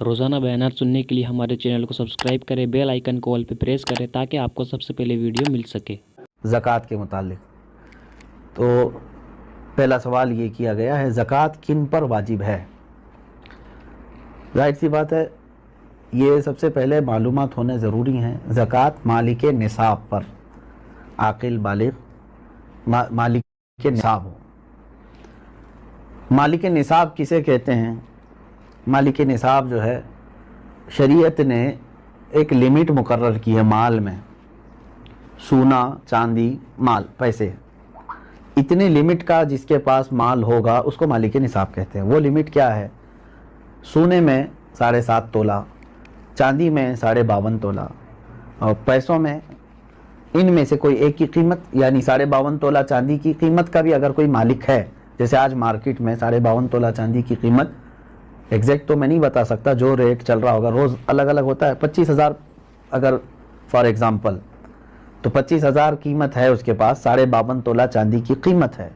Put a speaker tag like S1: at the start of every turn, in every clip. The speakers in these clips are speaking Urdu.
S1: روزانہ بیانات سننے کے لیے ہمارے چینل کو سبسکرائب کریں، بیل آئیکن کو آل پہ پریس کریں تاکہ آپ کو سب سے پہلے ویڈیو مل سکے۔
S2: زکوٰۃ کے متعلق تو پہلا سوال یہ کیا گیا ہے، زکوٰۃ کن پر واجب ہے؟ ظاہر سی بات ہے، یہ سب سے پہلے معلومات ہونے ضروری ہیں۔ زکوٰۃ مالک نصاب پر، عاقل بالغ مالک نصاب ہو۔ مالک نصاب کسے کہتے ہیں؟ مالک نصاب جو ہے، شریعت نے ایک لمٹ مقرر کی ہے مال میں، سونا، چاندی، مال، پیسے، اتنے لمٹ کا جس کے پاس مال ہوگا اس کو مالک نصاب کہتے ہیں۔ وہ لمٹ کیا ہے؟ سونے میں 7.5 تولہ، چاندی میں 52.5 تولہ، اور پیسوں میں ان میں سے کوئی ایک کی قیمت، یعنی 52.5 تولہ چاندی کی قیمت کا بھی اگر کوئی مالک ہے، جیسے آج مارکیٹ میں 52.5 تولہ چاندی کی قیمت ایگزیکٹ تو میں نہیں بتا سکتا، جو ریٹ چل رہا ہوگا روز الگ الگ ہوتا ہے، 25,000 اگر فار ایگزامپل، تو 25,000 قیمت ہے اس کے پاس، 52.5 تولہ چاندی کی قیمت ہے،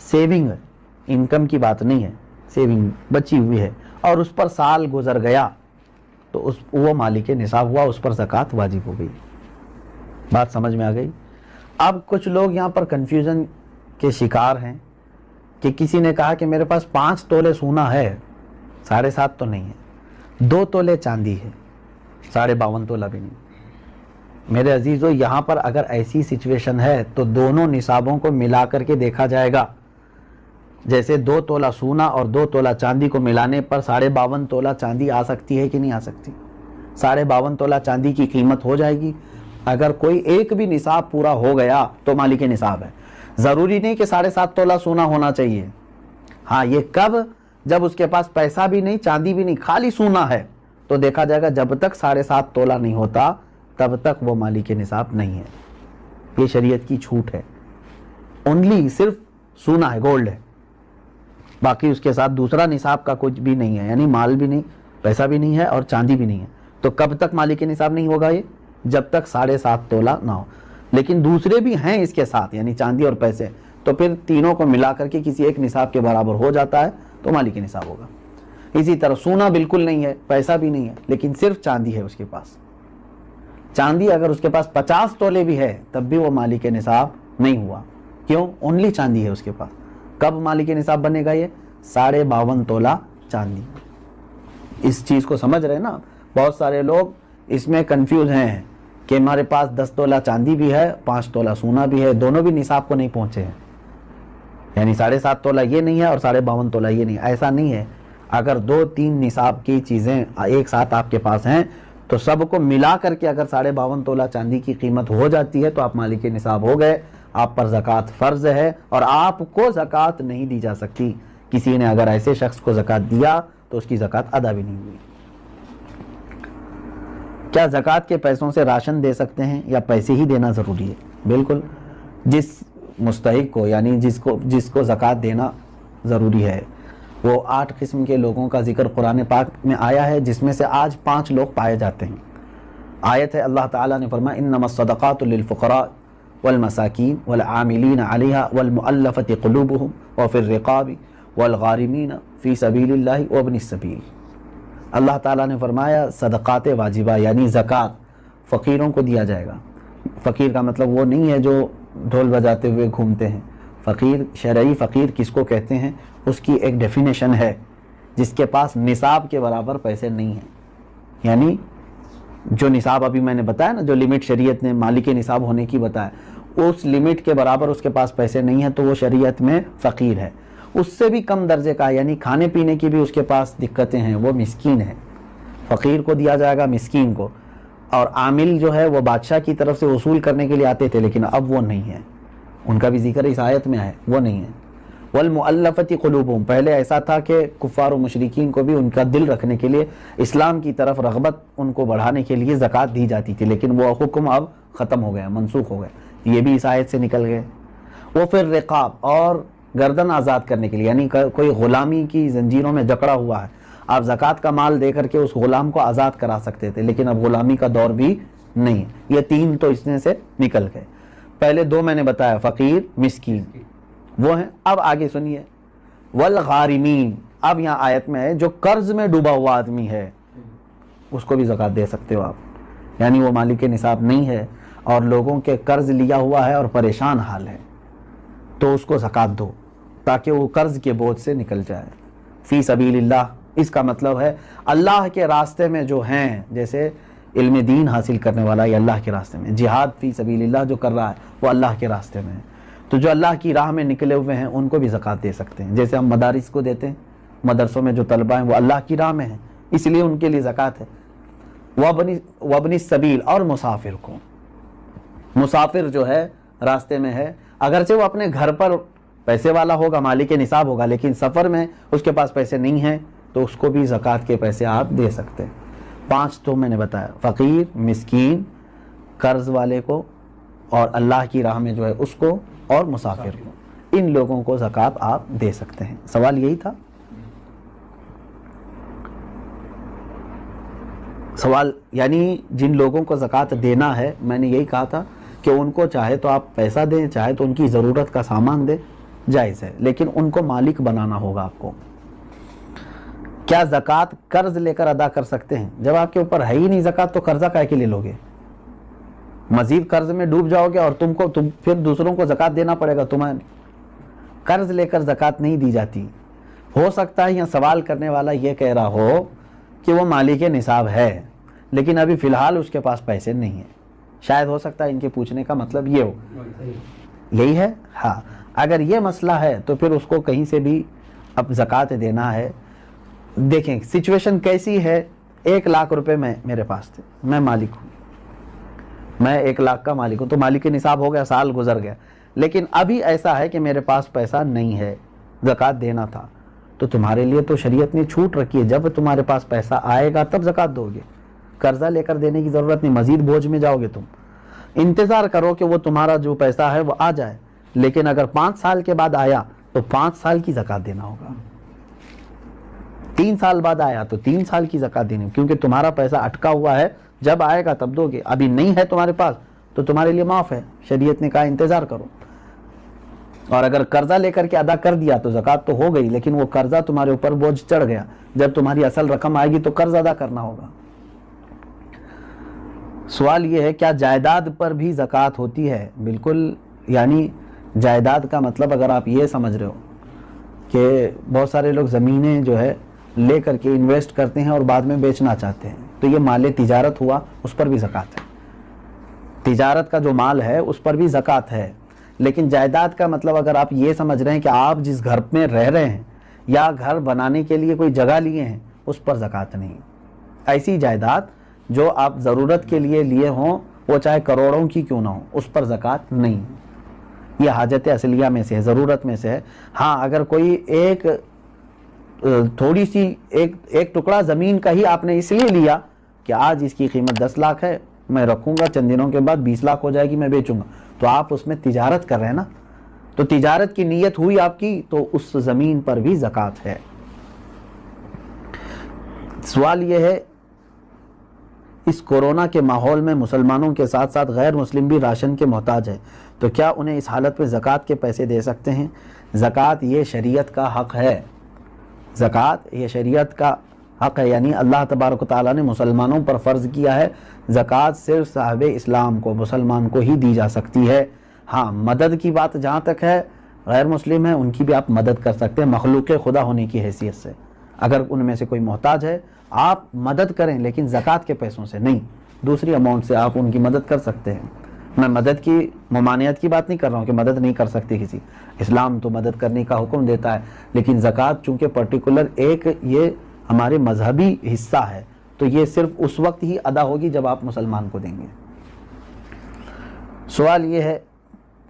S2: سیونگ انکم کی بات نہیں ہے، سیونگ بچی ہوئی ہے، اور اس پر سال گزر گیا تو وہ مالک نصاب ہوا، اس پر زکوٰۃ واجب ہو گئی۔ بات سمجھ میں آ گئی؟ اب کچھ لوگ یہاں پر کنفیوژن کے شکار ہیں کہ کسی نے کہا کہ میرے پاس 5 تولے سونا ہے، 7.5 تو نہیں ہے، 2 تولے چاندی ہے، 52.5 تولہ بھی نہیں۔ میرے عزیزو، یہاں پر اگر ایسی سچویشن ہے تو دونوں نصابوں کو ملا کر کے دیکھا جائے گا۔ جیسے 2 تولہ سونا اور 2 تولہ چاندی کو ملانے پر 52.5 تولہ چاندی آ سکتی ہے کہ نہیں آ سکتی؟ 52.5 تولہ چاندی کی قیمت ہو جائے گی۔ اگر کوئی ایک بھی نصاب پورا ہو گیا تو مالک نصاب ہے۔ ضروری نہیں کہ 7.5 تولہ سونا ہونا چاہیے، ہاں یہ کب؟ جب اس کے پاس پیسہ بھی نہیں، چاندی بھی نہیں، خالی سونا ہے، تو دیکھا جائے گا جب تک 7.5 تولہ نہیں ہوتا تب تک وہ مالک نصاب نہیں ہے۔ یہ شریعت کی چھوٹ ہے، اونلی صرف سونا ہے، گولڈ ہے، باقی اس کے ساتھ دوسرا نصاب کا کچھ بھی نہیں ہے، یعنی مال بھی نہیں، پیسہ بھی نہیں ہے اور چاندی بھی نہیں ہے۔ تو کب تک مالک نصاب نہیں ہوگا یہ؟ جب تک 7.5 تولہ نہ ہو۔ لیکن دوسرے بھی ہیں اس کے ساتھ، یعنی چاندی اور پیسے، تو پھر تینوں کو ملا کر کے کسی ایک نصاب کے برابر ہو جاتا ہے تو مالک نصاب ہوگا۔ اسی طرح سونا بالکل نہیں ہے، پیسہ بھی نہیں ہے، لیکن صرف چاندی ہے اس کے پاس، چاندی اگر اس کے پاس 50 تولے بھی ہے تب بھی وہ مالک نصاب نہیں ہوا۔ کیوں؟ اونلی چاندی ہے اس کے پاس۔ کب مالک نصاب بنے گا یہ؟ 52.5 تولہ چاندی۔ اس چیز کو سمجھ رہے نا؟ بہت سارے لوگ اس میں کنفیوز ہیں کہ ہمارے پاس 10 تولہ چاندی بھی ہے، 5 تولہ سونا بھی ہے، دونوں بھی نصاب کو نہیں پہنچے ہیں، یعنی 7.5 تولہ یہ نہیں ہے اور 52.5 تولہ یہ نہیں۔ ایسا نہیں ہے، اگر 2-3 نصاب کی چیزیں ایک ساتھ آپ کے پاس ہیں تو سب کو ملا کر کے اگر 52.5 تولہ چاندی کی قیمت ہو جاتی ہے تو آپ مالک نصاب ہو گئے، آپ پر زکوٰۃ فرض ہے، اور آپ کو زکوٰۃ نہیں دی جا سکتی۔ کسی نے اگر ایسے شخص کو زکوٰۃ دیا تو اس کی زکوٰۃ ادا بھی نہیں ہوئی۔ کیا زکوٰۃ کے پیسوں سے راشن دے سکتے ہیں یا پیسے ہی دینا ضروری ہے؟ بالکل، جس مستحق کو، یعنی جس کو زکوٰۃ دینا ضروری ہے، وہ 8 قسم کے لوگوں کا ذکر قرآن پاک میں آیا ہے، جس میں سے آج 5 لوگ پائے جاتے ہیں۔ آیت ہے، اللہ تعالیٰ نے فرمایا انما الصدقات للفقراء والمساکین والعاملین علیہا والمؤلفۃ قلوبہم وفی الرقاب والغارمین فی سبیل اللہ وابن السبیل۔ اللہ تعالیٰ نے فرمایا صدقات واجبہ یعنی زکوٰۃ فقیروں کو دیا جائے گا۔ فقیر کا مطلب وہ نہیں ہے جو ڈھول بجاتے ہوئے گھومتے ہیں۔ فقیر، شرعی فقیر کس کو کہتے ہیں؟ اس کی ایک ڈیفینیشن ہے، جس کے پاس نصاب کے برابر پیسے نہیں ہیں، یعنی جو نصاب ابھی میں نے بتایا نا، جو لمٹ شریعت نے مالک نصاب ہونے کی بتایا، اس لمٹ کے برابر اس کے پاس پیسے نہیں ہیں تو وہ شریعت میں فقیر ہے۔ اس سے بھی کم درجے کا، یعنی کھانے پینے کی بھی اس کے پاس دقتیں ہیں، وہ مسکین ہے۔ فقیر کو دیا جائے گا، مسکین کو۔ اور عامل جو ہے وہ بادشاہ کی طرف سے وصول کرنے کے لیے آتے تھے، لیکن اب وہ نہیں ہے، ان کا بھی ذکر اس آیت میں ہے، وہ نہیں ہے۔ والمؤلفۃ قلوبہم، پہلے ایسا تھا کہ کفار و مشرکین کو بھی ان کا دل رکھنے کے لیے، اسلام کی طرف رغبت ان کو بڑھانے کے لیے زکوٰۃ دی جاتی تھی، لیکن وہ حکم اب ختم ہو گیا، منسوخ ہو گئے، یہ بھی اس آیت سے نکل گئے۔ وہ پھر رقاب، اور گردن آزاد کرنے کے لیے، یعنی کوئی غلامی کی زنجیروں میں جکڑا ہوا ہے، آپ زکوٰۃ کا مال دے کر کے اس غلام کو آزاد کرا سکتے تھے، لیکن اب غلامی کا دور بھی نہیں ہے۔ یہ 3 تو اس میں سے نکل گئے۔ پہلے 2 میں نے بتایا، فقیر، مسکین، وہ ہیں۔ اب آگے سنیے، والغارمین، اب یہاں آیت میں ہے جو قرض میں ڈوبا ہوا آدمی ہے، اس کو بھی زکوٰۃ دے سکتے ہو آپ، یعنی وہ مالک نصاب نہیں ہے اور لوگوں کے قرض لیا ہوا ہے اور پریشان حال ہے، تو اس کو زکوٰۃ دو تاکہ وہ قرض کے بوجھ سے نکل جائے۔ فی سبیل اللہ، اس کا مطلب ہے اللہ کے راستے میں جو ہیں، جیسے علم دین حاصل کرنے والا یہ اللہ کے راستے میں، جہاد فی سبیل اللہ جو کر رہا ہے وہ اللہ کے راستے میں ہے، تو جو اللہ کی راہ میں نکلے ہوئے ہیں ان کو بھی زکوٰۃ دے سکتے ہیں، جیسے ہم مدارس کو دیتے ہیں، مدرسوں میں جو طلبہ ہیں وہ اللہ کی راہ میں ہیں، اس لیے ان کے لیے زکوٰۃ ہے۔ وابن السبیل، اور مسافر کو، مسافر جو ہے راستے میں ہے، اگرچہ وہ اپنے گھر پر پیسے والا ہوگا، مالک نصاب ہوگا، لیکن سفر میں اس کے پاس پیسے نہیں ہیں تو اس کو بھی زکوٰۃ کے پیسے آپ دے سکتے ہیں۔ 5 تو میں نے بتایا، فقیر، مسکین، قرض والے کو، اور اللہ کی راہ میں جو ہے اس کو، اور مسافر کو، ان لوگوں کو زکوٰۃ آپ دے سکتے ہیں۔ سوال یہی تھا؟ سوال یعنی جن لوگوں کو زکوٰۃ دینا ہے، میں نے یہی کہا تھا کہ ان کو چاہے تو آپ پیسہ دیں، چاہے تو ان کی ضرورت کا سامان دیں، جائز ہے، لیکن ان کو مالک بنانا ہوگا آپ کو۔ کیا زکوٰۃ قرض لے کر ادا کر سکتے ہیں؟ جب آپ کے اوپر ہے ہی نہیں زکوٰۃ تو قرضہ کائے کے لے لوگے؟ مزید قرض میں ڈوب جاؤ گے اور تم پھر دوسروں کو زکوٰۃ دینا پڑے گا تمہیں۔ قرض لے کر زکوٰۃ نہیں دی جاتی۔ ہو سکتا ہے یہاں سوال کرنے والا یہ کہہ رہا ہو کہ وہ مالک نصاب ہے لیکن ابھی فی الحال اس کے پاس پیسے نہیں ہیں، شاید ہو سکتا ہے ان کے پوچھنے کا مطلب یہ ہو، یہی ہے؟ ہاں، اگر یہ مسئلہ ہے تو پھر اس کو کہیں سے بھی اب زکوٰۃ دینا ہے۔ دیکھیں سچویشن کیسی ہے، 1 لاکھ روپے میرے پاس تھے، میں مالک ہوں، میں 1 لاکھ کا مالک ہوں، تو مالک نصاب ہو گیا، سال گزر گیا، لیکن ابھی ایسا ہے کہ میرے پاس پیسہ نہیں ہے، زکوٰۃ دینا تھا، تو تمہارے لیے تو شریعت نے چھوٹ رکھی ہے، جب تمہارے پاس پیسہ آئے گا تب زکوٰۃ دو گے، قرضہ لے کر دینے کی ضرورت نہیں، مزید بوجھ میں جاؤ گے تم، انتظار کرو کہ وہ تمہارا جو پیسہ ہے وہ آ جائے، لیکن اگر 5 سال کے بعد آیا تو 5 سال کی زکوٰۃ دینا ہوگا، 3 سال بعد آیا تو 3 سال کی زکوٰۃ دینی، کیونکہ تمہارا پیسہ اٹکا ہوا ہے، جب آئے گا تب دو گے، ابھی نہیں ہے تمہارے پاس تو تمہارے لیے معاف ہے، شریعت نے کہا انتظار کرو۔ اور اگر قرضہ لے کر کے ادا کر دیا تو زکوٰۃ تو ہو گئی، لیکن وہ قرضہ تمہارے اوپر بوجھ چڑھ گیا، جب تمہاری اصل رقم آئے گی تو قرض ادا کرنا ہوگا۔ سوال یہ ہے کیا جائیداد پر بھی زکوٰۃ ہوتی ہے؟ بالکل، یعنی جائیداد کا مطلب اگر آپ یہ سمجھ رہے ہو کہ بہت سارے لوگ زمینیں جو ہے لے کر کے انویسٹ کرتے ہیں اور بعد میں بیچنا چاہتے ہیں، تو یہ مال تجارت ہوا، اس پر بھی زکوٰۃ ہے، تجارت کا جو مال ہے اس پر بھی زکوٰۃ ہے، لیکن جائیداد کا مطلب اگر آپ یہ سمجھ رہے ہیں کہ آپ جس گھر میں رہ رہے ہیں یا گھر بنانے کے لیے کوئی جگہ لیے ہیں، اس پر زکوٰۃ نہیں۔ ایسی جائیداد جو آپ ضرورت کے لیے لیے ہوں، وہ چاہے کروڑوں کی کیوں نہ ہو، اس پر زکوٰۃ نہیں، یہ حاجت اصلیہ میں سے ہے، ضرورت میں سے ہے۔ ہاں، اگر کوئی ایک تھوڑی سی ایک ٹکڑا زمین کا ہی آپ نے اس لیے لیا کہ آج اس کی قیمت 10 لاکھ ہے، میں رکھوں گا، چند دنوں کے بعد 20 لاکھ ہو جائے گی، میں بیچوں گا، تو آپ اس میں تجارت کر رہے ہیں نا، تو تجارت کی نیت ہوئی آپ کی، تو اس زمین پر بھی زکوٰۃ ہے۔ سوال یہ ہے اس کورونا کے ماحول میں مسلمانوں کے ساتھ ساتھ غیر مسلم بھی راشن کے محتاج ہیں، تو کیا انہیں اس حالت میں زکوٰۃ کے پیسے دے سکتے ہیں؟ زکوٰۃ یہ شریعت کا حق ہے، زکوٰۃ یہ شریعت کا حق ہے، یعنی اللہ تبارک و تعالیٰ نے مسلمانوں پر فرض کیا ہے، زکوٰۃ صرف صاحب اسلام کو، مسلمان کو ہی دی جا سکتی ہے۔ ہاں، مدد کی بات جہاں تک ہے، غیر مسلم ہیں ان کی بھی آپ مدد کر سکتے ہیں مخلوق خدا ہونے کی حیثیت سے، اگر ان میں سے کوئی محتاج ہے آپ مدد کریں، لیکن زکوٰۃ کے پیسوں سے نہیں، دوسری اماؤنٹ سے آپ ان کی مدد کر سکتے ہیں۔ میں مدد کی ممانعت کی بات نہیں کر رہا ہوں کہ مدد نہیں کر سکتے کسی، اسلام تو مدد کرنے کا حکم دیتا ہے، لیکن زکوٰۃ چونکہ پرٹیکولر ایک یہ ہمارے مذہبی حصہ ہے، تو یہ صرف اس وقت ہی ادا ہوگی جب آپ مسلمان کو دیں گے۔ سوال یہ ہے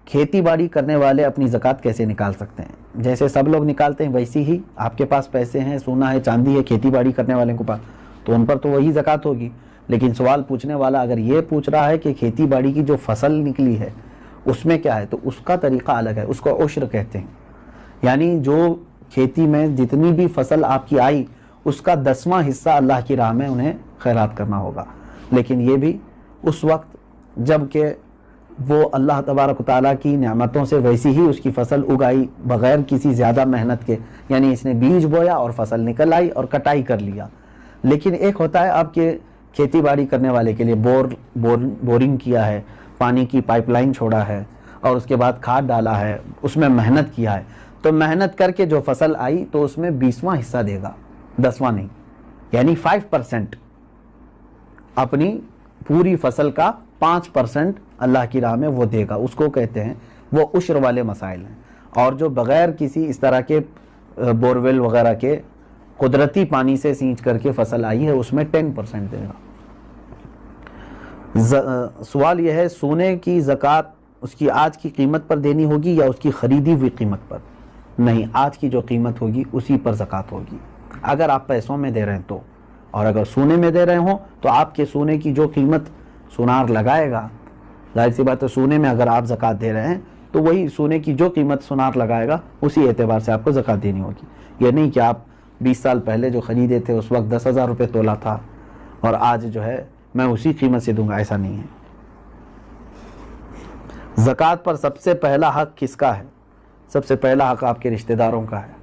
S2: کھیتی باڑی کرنے والے اپنی زکوٰۃ کیسے نکال سکتے ہیں؟ جیسے سب لوگ نکالتے ہیں ویسی ہی آپ کے پاس پیسے ہیں، سونا ہے، چاندی ہے، کھیتی باڑی کرنے والے کے پاس، تو ان پر تو وہی زکوٰۃ ہوگی، لیکن سوال پوچھنے والا اگر یہ پوچھ رہا ہے کہ کھیتی باڑی کی جو فصل نکلی ہے اس میں کیا ہے، تو اس کا طریقہ الگ ہے، اس کو عشر کہتے ہیں، یعنی جو کھیتی میں جتنی بھی فصل آپ کی آئی اس کا 10واں حصہ اللہ کی راہ میں انہیں خیرات کرنا ہوگا، لیکن یہ بھی اس وقت جب کہ وہ اللہ تبارک و تعالیٰ کی نعمتوں سے ویسی ہی اس کی فصل اگائی بغیر کسی زیادہ محنت کے، یعنی اس نے بیج بویا اور فصل نکل آئی اور کٹائی کر لیا، لیکن ایک ہوتا ہے آپ کے کھیتی باڑی کرنے والے کے لیے بورنگ کیا ہے, پانی کی پائپ لائن چھوڑا ہے, اور اس کے بعد کھاد ڈالا ہے, اس میں محنت کیا ہے, تو محنت کر کے جو فصل آئی تو اس میں 20واں حصہ دے گا, 10واں نہیں, یعنی 5%. اپنی پوری فصل کا 5% اللہ کی راہ میں وہ دے گا, اس کو کہتے ہیں, وہ عشر والے مسائل ہیں. اور جو بغیر کسی اس طرح کے بورویل وغیرہ کے قدرتی پانی سے سینچ کر کے فصل آئی ہے, اس میں 10% دے گا. سوال یہ ہے, سونے کی زکوٰۃ اس کی آج کی قیمت پر دینی ہوگی یا اس کی خریدی ہوئی قیمت پر؟ نہیں, آج کی جو قیمت ہوگی اسی پر زکوٰۃ ہوگی, اگر آپ پیسوں میں دے رہے ہیں تو. اور اگر سونے میں دے رہے ہوں تو آپ کے سونے کی جو قیمت سونار لگائے گا, ظاہر سی بات ہے سونے میں اگر آپ زکوٰۃ دے رہے ہیں تو وہی سونے کی جو قیمت سونار لگائے گا اسی اعتبار سے آپ کو زکوٰۃ دینی ہوگی. یہ نہیں کہ آپ 20 سال پہلے جو خریدے تھے اس وقت 10,000 روپے تولہ تھا اور آج جو ہے میں اسی قیمت سے دوں گا, ایسا نہیں ہے. زکوٰۃ پر سب سے پہلا حق کس کا ہے؟ سب سے پہلا حق آپ کے رشتہ داروں کا ہے,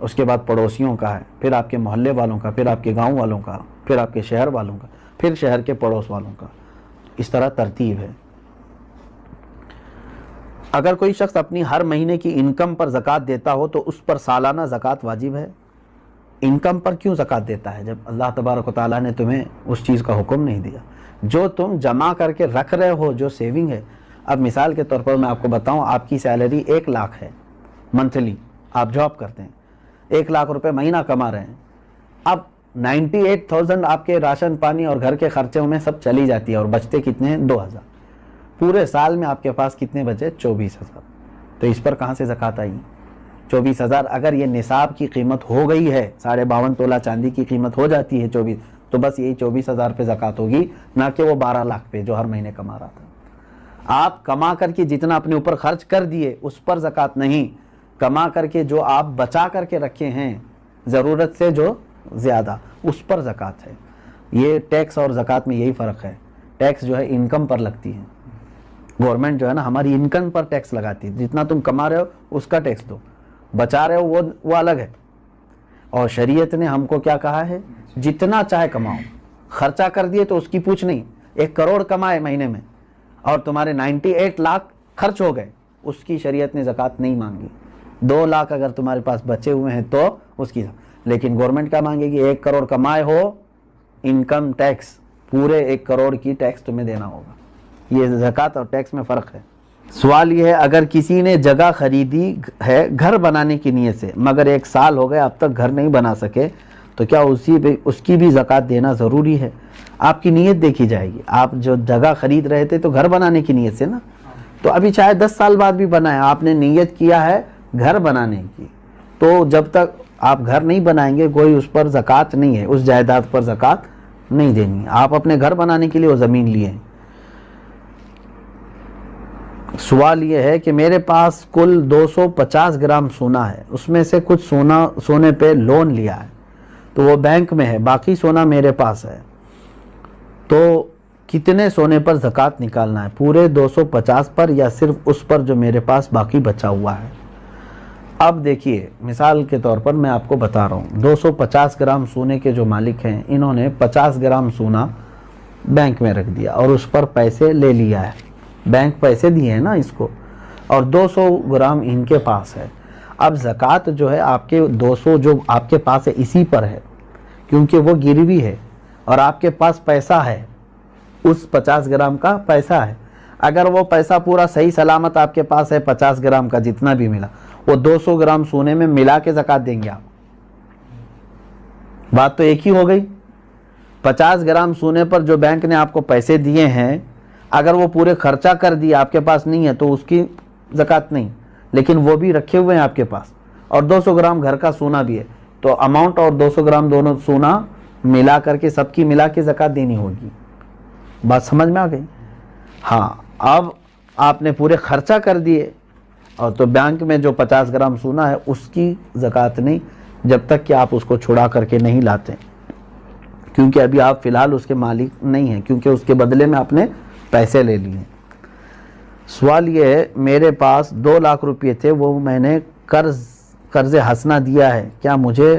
S2: اس کے بعد پڑوسیوں کا ہے, پھر آپ کے محلے والوں کا, پھر آپ کے گاؤں والوں کا, پھر آپ کے شہر والوں کا, پھر شہر کے پڑوس والوں کا. اس طرح ترتیب ہے. اگر کوئی شخص اپنی ہر مہینے کی انکم پر زکوٰۃ دیتا ہو تو اس پر سالانہ زکوٰۃ واجب ہے؟ انکم پر کیوں زکوٰۃ دیتا ہے جب اللہ تبارک و تعالیٰ نے تمہیں اس چیز کا حکم نہیں دیا؟ جو تم جمع کر کے رکھ رہے ہو, جو سیونگ ہے. اب مثال کے طور پر میں آپ کو بتاؤں, آپ کی سیلری 1 لاکھ ہے منتھلی, آپ جاب کرتے ہیں, 1 لاکھ روپے مہینہ کما رہے ہیں. اب 98,000 آپ کے راشن پانی اور گھر کے خرچوں میں سب چلی جاتی ہے اور بچتے کتنے ہیں؟ 2,000. پورے سال میں آپ کے پاس کتنے بچے؟ 24,000. تو اس پر کہاں سے زکوٰۃ آئی؟ 24,000. اگر یہ نصاب کی قیمت ہو گئی ہے, 52.5 تولہ چاندی کی قیمت ہو جاتی ہے 24, تو بس یہی 24,000 پہ زکوٰۃ ہوگی, نہ کہ وہ 12 لاکھ پہ جو ہر مہینے کما رہا تھا. آپ کما کر کے جتنا اپنے اوپر خرچ کر دیے اس پر زکوٰۃ نہیں, کما کر کے جو آپ بچا کر کے رکھے ہیں ضرورت سے جو زیادہ, اس پر زکوٰۃ ہے. یہ ٹیکس اور زکوٰۃ میں یہی فرق ہے. ٹیکس جو ہے انکم پر لگتی ہے, گورنمنٹ جو ہے نا ہماری انکم پر ٹیکس لگاتی ہے, جتنا تم کما رہے ہو اس کا ٹیکس دو, بچا رہے ہو وہ الگ ہے. اور شریعت نے ہم کو کیا کہا ہے؟ جتنا چاہے کماؤ, خرچہ کر دیے تو اس کی پوچھ نہیں. 1 کروڑ کمائے مہینے میں اور تمہارے 98 لاکھ خرچ ہو گئے, اس کی شریعت نے زکوٰۃ نہیں مانگی. 2 لاکھ اگر تمہارے پاس بچے ہوئے ہیں تو اس کی, لیکن گورنمنٹ کیا مانگے گی؟ 1 کروڑ کمائے ہو, انکم ٹیکس پورے 1 کروڑ کی ٹیکس تمہیں دینا ہوگا. یہ زکوٰۃ اور ٹیکس میں فرق ہے. سوال یہ ہے, اگر کسی نے جگہ خریدی ہے گھر بنانے کی نیت سے مگر 1 سال ہو گئے اب تک گھر نہیں بنا سکے, تو کیا اس کی بھی زکوٰۃ دینا ضروری ہے؟ آپ کی نیت دیکھی جائے گی. آپ جو جگہ خرید رہے تھے تو گھر بنانے کی نیت سے نا, تو ابھی چاہے 10 سال بعد بھی بنائیں, آپ نے نیت کیا ہے گھر بنانے کی, تو جب تک آپ گھر نہیں بنائیں گے کوئی اس پر زکوٰۃ نہیں ہے, اس جائیداد پر زکوٰۃ نہیں دینی ہے. آپ اپنے گھر بنانے کے لیے وہ زمین لیے ہیں. سوال یہ ہے کہ میرے پاس کل 250 گرام سونا ہے, اس میں سے کچھ سونے پہ لون لیا ہے تو وہ بینک میں ہے, باقی سونا میرے پاس ہے, تو کتنے سونے پر زکوٰۃ نکالنا ہے؟ پورے 250 پر یا صرف اس پر جو میرے پاس باقی بچا ہوا ہے؟ اب دیکھیے, مثال کے طور پر میں آپ کو بتا رہا ہوں, 250 گرام سونے کے جو مالک ہیں انہوں نے 50 گرام سونا بینک میں رکھ دیا اور اس پر پیسے لے لیا ہے, بینک پیسے دیے ہیں نا اس کو, اور 200 گرام ان کے پاس ہے. اب زکوٰۃ جو ہے آپ کے 200 جو آپ کے پاس ہے اسی پر ہے, کیونکہ وہ گروی ہے اور آپ کے پاس پیسہ ہے, اس 50 گرام کا پیسہ ہے. اگر وہ پیسہ پورا صحیح سلامت آپ کے پاس ہے, 50 گرام کا جتنا بھی ملا, وہ 200 گرام سونے میں ملا کے زکوٰۃ دیں گے آپ. بات تو ایک ہی ہو گئی. 50 گرام سونے پر جو بینک نے آپ کو پیسے دیے ہیں, اگر وہ پورے خرچہ کر دیے آپ کے پاس نہیں ہے تو اس کی زکوٰۃ نہیں, لیکن وہ بھی رکھے ہوئے ہیں آپ کے پاس, اور 200 گرام گھر کا سونا بھی ہے, تو اماؤنٹ اور 200 گرام دونوں سونا ملا کر کے سب کی ملا کے زکوٰۃ دینی ہوگی. بات سمجھ میں آ گئی؟ ہاں. اب آپ نے پورے خرچہ کر دیے اور تو بینک میں جو 50 گرام سونا ہے اس کی زکوٰۃ نہیں, جب تک کہ آپ اس کو چھڑا کر کے نہیں لاتے, کیونکہ ابھی آپ فی الحال اس کے مالک نہیں ہیں, کیونکہ اس کے بدلے میں آپ نے پیسے لے لیے. سوال یہ ہے, میرے پاس 2 لاکھ روپے تھے, وہ میں نے قرض حسنہ دیا ہے, کیا مجھے